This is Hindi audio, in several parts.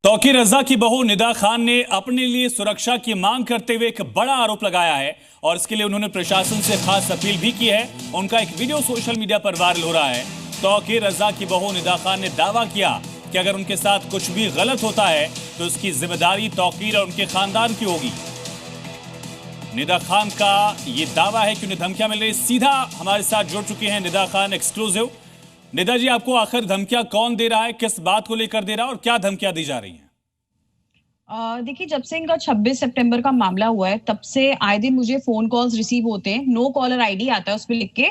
तौकीर रजा की बहू निदा खान ने अपने लिए सुरक्षा की मांग करते हुए एक बड़ा आरोप लगाया है और इसके लिए उन्होंने प्रशासन से खास अपील भी की है। उनका एक वीडियो सोशल मीडिया पर वायरल हो रहा है। तौकीर रजा की बहू निदा खान ने दावा किया कि अगर उनके साथ कुछ भी गलत होता है तो उसकी जिम्मेदारी तौकीर और उनके खानदान की होगी। निदा खान का ये दावा है कि उन्हें धमकियां मिल रही। सीधा हमारे साथ जुड़ चुकी हैं निदा खान एक्सक्लूसिव। निदा जी, आपको आखिर धमकियां कौन दे रहा है, किस बात को लेकर दे रहा है और क्या धमकियां दी जा रही हैं? देखिए, जब से इनका 26 सितंबर का मामला हुआ है तब से आए दिन मुझे फोन कॉल्स रिसीव होते हैं। नो कॉलर आईडी आता है उसपे लिख के,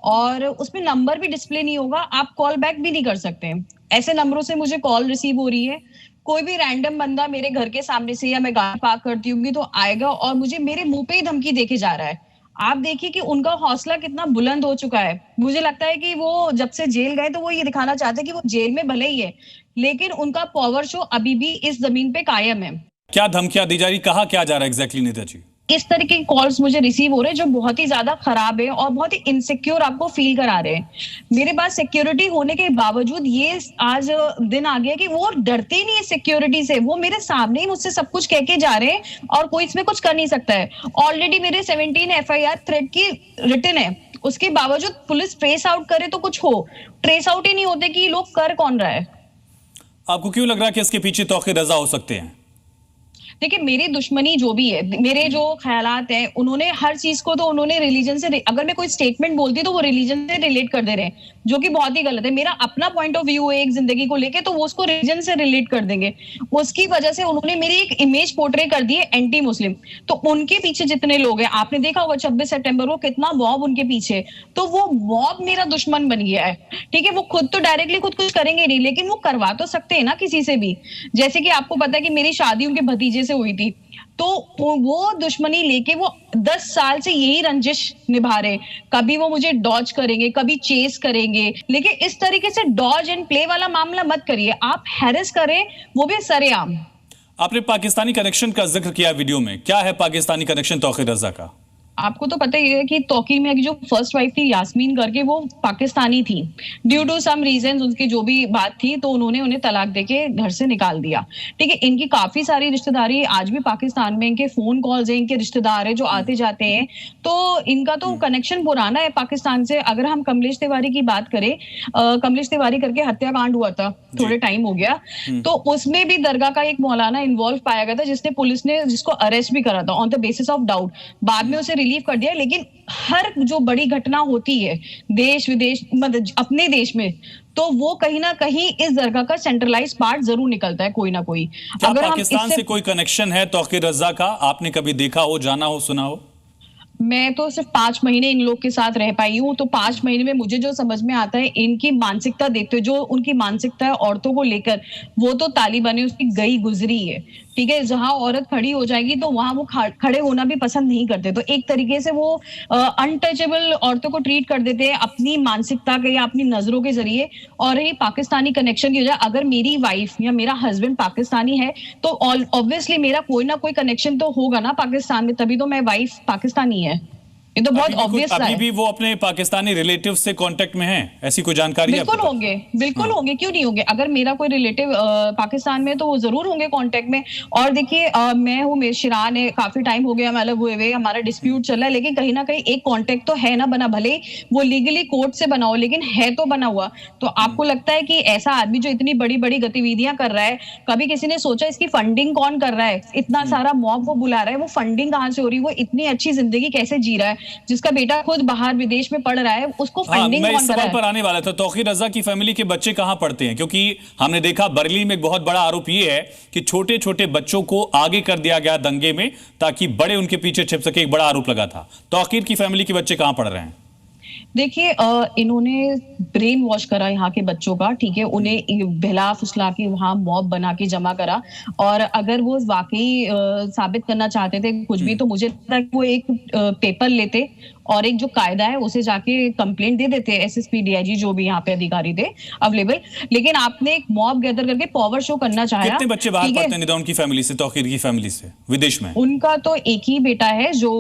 और उसमें नंबर भी डिस्प्ले नहीं होगा, आप कॉल बैक भी नहीं कर सकते। ऐसे नंबरों से मुझे कॉल रिसीव हो रही है। कोई भी रैंडम बंदा मेरे घर के सामने से, या मैं गाड़ी पार्क करती हूँ तो आएगा और मुझे मेरे मुंह पे ही धमकी देके जा रहा है। आप देखिए कि उनका हौसला कितना बुलंद हो चुका है। मुझे लगता है कि वो जब से जेल गए तो वो ये दिखाना चाहते हैं कि वो जेल में भले ही है, लेकिन उनका पावर शो अभी भी इस जमीन पे कायम है। क्या धमकियां दी जा रही, कहा क्या जा रहा है एग्जैक्टली निदा जी? इस तरह के कॉल्स मुझे रिसीव हो रहे हैं जो बहुत ही ज्यादा खराब है और बहुत ही इनसिक्योर आपको फील करा रहे हैं। मेरे पास सिक्योरिटी होने के बावजूद ये आज दिन आ गया कि वो डरते ही नहीं है सिक्योरिटी से। वो मेरे सामने ही मुझसे सब कुछ कह के जा रहे हैं और कोई इसमें कुछ कर नहीं सकता है। ऑलरेडी मेरे 17 FIR थ्रेट की रिटन है, उसके बावजूद पुलिस ट्रेस आउट करे तो कुछ हो, ट्रेस आउट ही नहीं होते कि लोग कर कौन रहा है। आपको क्यों लग रहा है कि इसके पीछे तौकीर रजा हो सकते हैं? देखिए, मेरी दुश्मनी जो भी है, मेरे जो ख्यालात हैं, उन्होंने हर चीज को तो उन्होंने रिलीजन से, अगर मैं कोई स्टेटमेंट बोलती तो वो रिलीजन से रिलेट कर दे रहे हैं, जो कि बहुत ही गलत है। मेरा अपना पॉइंट ऑफ व्यू है एक जिंदगी को लेके, तो वो उसको रिलीजन से रिलेट कर देंगे। उसकी वजह से उन्होंने मेरी एक इमेज पोर्ट्रे कर दी है एंटी मुस्लिम। तो उनके पीछे जितने लोग हैं, आपने देखा होगा 26 सितंबर को कितना मॉब उनके पीछे, तो वो मॉब मेरा दुश्मन बन गया है। ठीक है, वो खुद तो डायरेक्टली खुद कुछ करेंगे नहीं, लेकिन वो करवा तो सकते हैं ना किसी से भी। जैसे कि आपको पता है कि मेरी शादी उनके भतीजे से हुई थी, तो वो दुश्मनी लेके वो 10 साल से यही रंजिश निभा रहे। कभी वो मुझे डॉज करेंगे, कभी चेस करेंगे, लेकिन इस तरीके से डॉज एंड प्ले वाला मामला मत करिए। आप हैरेस करें, वो भी सरेआम। आपने पाकिस्तानी कनेक्शन का जिक्र किया वीडियो में, क्या है पाकिस्तानी कनेक्शन तौकीर रजा का? आपको तो पता ही है कि तौकीर में जो फर्स्ट वाइफ थी यास्मीन करके, वो पाकिस्तानी थी। ड्यू टू सम रीजंस, उनकी जो भी बात थी, तो उन्होंने उन्हें तलाक देके घर से निकाल दिया। ठीक है, इनकी काफी सारी रिश्तेदारी आज भी पाकिस्तान में, इनके फोन कॉल्स हैं, इनके रिश्तेदार है जो आते जाते हैं, तो इनका तो कनेक्शन पुराना है पाकिस्तान से। अगर हम कमलेश तिवारी की बात करें, कमलेश तिवारी करके हत्याकांड हुआ था, थोड़े टाइम हो गया, तो उसमें भी दरगाह का एक मौलाना इन्वॉल्व पाया गया था, जिसने पुलिस ने जिसको अरेस्ट भी करा था on the basis of doubt. बाद में उसे रिलीव कर दिया। लेकिन हर जो बड़ी घटना होती है देश विदेश, मतलब अपने देश में, तो वो कहीं ना कहीं इस दरगाह का सेंट्रलाइज पार्ट जरूर निकलता है कोई ना कोई। क्या अगर पाकिस्तान से कोई कनेक्शन है तौकीर रजा का? आपने कभी देखा हो, जाना हो, सुना हो? मैं तो सिर्फ 5 महीने इन लोग के साथ रह पाई हूँ, तो 5 महीने में मुझे जो समझ में आता है, इनकी मानसिकता देखते, जो उनकी मानसिकता है औरतों को लेकर, वो तो तालिबानी उसकी गई गुजरी है। ठीक है, जहां औरत खड़ी हो जाएगी तो वहां वो खड़े होना भी पसंद नहीं करते। तो एक तरीके से वो अनटचेबल औरतों को ट्रीट कर देते हैं अपनी मानसिकता के या अपनी नजरों के जरिए। और ये पाकिस्तानी कनेक्शन की वजह, अगर मेरी वाइफ या मेरा हस्बैंड पाकिस्तानी है तो ऑब्वियसली मेरा कोई ना कोई कनेक्शन तो होगा ना पाकिस्तान में, तभी तो मैं वाइफ पाकिस्तानी है। ये तो बहुत ऑब्वियस है। अभी भी वो अपने पाकिस्तानी रिलेटिव से कांटेक्ट में हैं? ऐसी कोई जानकारी है? बिल्कुल होंगे, बिल्कुल होंगे, क्यों नहीं होंगे। अगर मेरा कोई रिलेटिव पाकिस्तान में, तो वो जरूर होंगे कांटेक्ट में। और देखिए, मैं हूँ, मेरे शिरान है, काफी टाइम हो गया हम अलग हुए, हमारा डिस्प्यूट चल रहा है, लेकिन कहीं ना कहीं एक कांटेक्ट तो है ना बना, भले वो लीगली कोर्ट से बना हो, लेकिन है तो बना हुआ। तो आपको लगता है कि ऐसा आदमी जो इतनी बड़ी बड़ी गतिविधियां कर रहा है, कभी किसी ने सोचा इसकी फंडिंग कौन कर रहा है? इतना सारा मॉब वो बुला रहा है, वो फंडिंग कहाँ से हो रही है? वो इतनी अच्छी जिंदगी कैसे जी रहा है? जिसका बेटा खुद बाहर विदेश में पढ़ रहा है, उसको फंडिंग मैं कौन इस कर रहा सवाल है? पर आने वाला था। तौकीर रजा की फैमिली के बच्चे कहां पढ़ते हैं? क्योंकि हमने देखा बरेली में एक बहुत बड़ा आरोप यह है कि छोटे छोटे बच्चों को आगे कर दिया गया दंगे में, ताकि बड़े उनके पीछे छिप सके। एक बड़ा आरोप लगा था। तौकीर की फैमिली के बच्चे कहां पढ़ रहे हैं? देखिए, इन्होंने ब्रेन वॉश करा यहाँ के बच्चों का। ठीक है, उन्हें बहला फुसला के वहां मॉब बना के जमा करा, और अगर वो वाकई साबित करना चाहते थे कुछ भी, तो मुझे लगता है कि वो एक पेपर लेते और एक जो कायदा है उसे जाके कंप्लेंट दे देते, SSP DIG जो भी यहाँ पे अधिकारी थे अवेलेबल। लेकिन आपने एक मॉब गैदर करके पावर शो करना चाहा। कितने बच्चे बाहर पढ़ते हैं निदा उनकी फैमिली से, तौकीर की फैमिली से, विदेश में? उनका तो एक ही बेटा है जो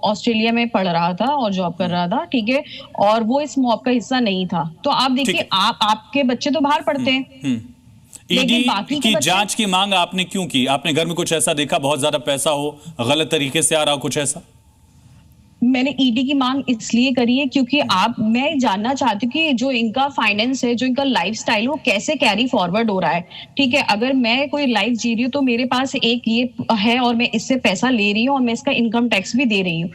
ऑस्ट्रेलिया में पढ़ रहा था और जॉब कर रहा था। ठीक है, और वो इस मॉब का हिस्सा नहीं था। तो आप देखिए, आपके बच्चे तो बाहर पढ़ते हैं। ईडी लेकिन बाकी के की बच्चे जांच की मांग आपने क्यों की? आपने घर में कुछ ऐसा देखा, बहुत ज्यादा पैसा हो, गलत तरीके से आ रहा हो, कुछ ऐसा? मैंने ईडी की मांग इसलिए करी है क्योंकि मैं जानना चाहती हूँ कि जो इनका फाइनेंस है, जो इनका लाइफस्टाइल, वो कैसे कैरी फॉरवर्ड हो रहा है। ठीक है, अगर मैं कोई लाइफ जी रही हूँ तो मेरे पास एक ये है और मैं इससे पैसा ले रही हूँ और मैं इसका इनकम टैक्स भी दे रही हूँ।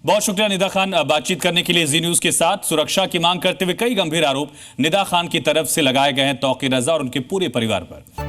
बहुत शुक्रिया निदा खान, बातचीत करने के लिए जी न्यूज के साथ। सुरक्षा की मांग करते हुए कई गंभीर आरोप निदा खान की तरफ से लगाए गए हैं तौकीर रजा और उनके पूरे परिवार पर।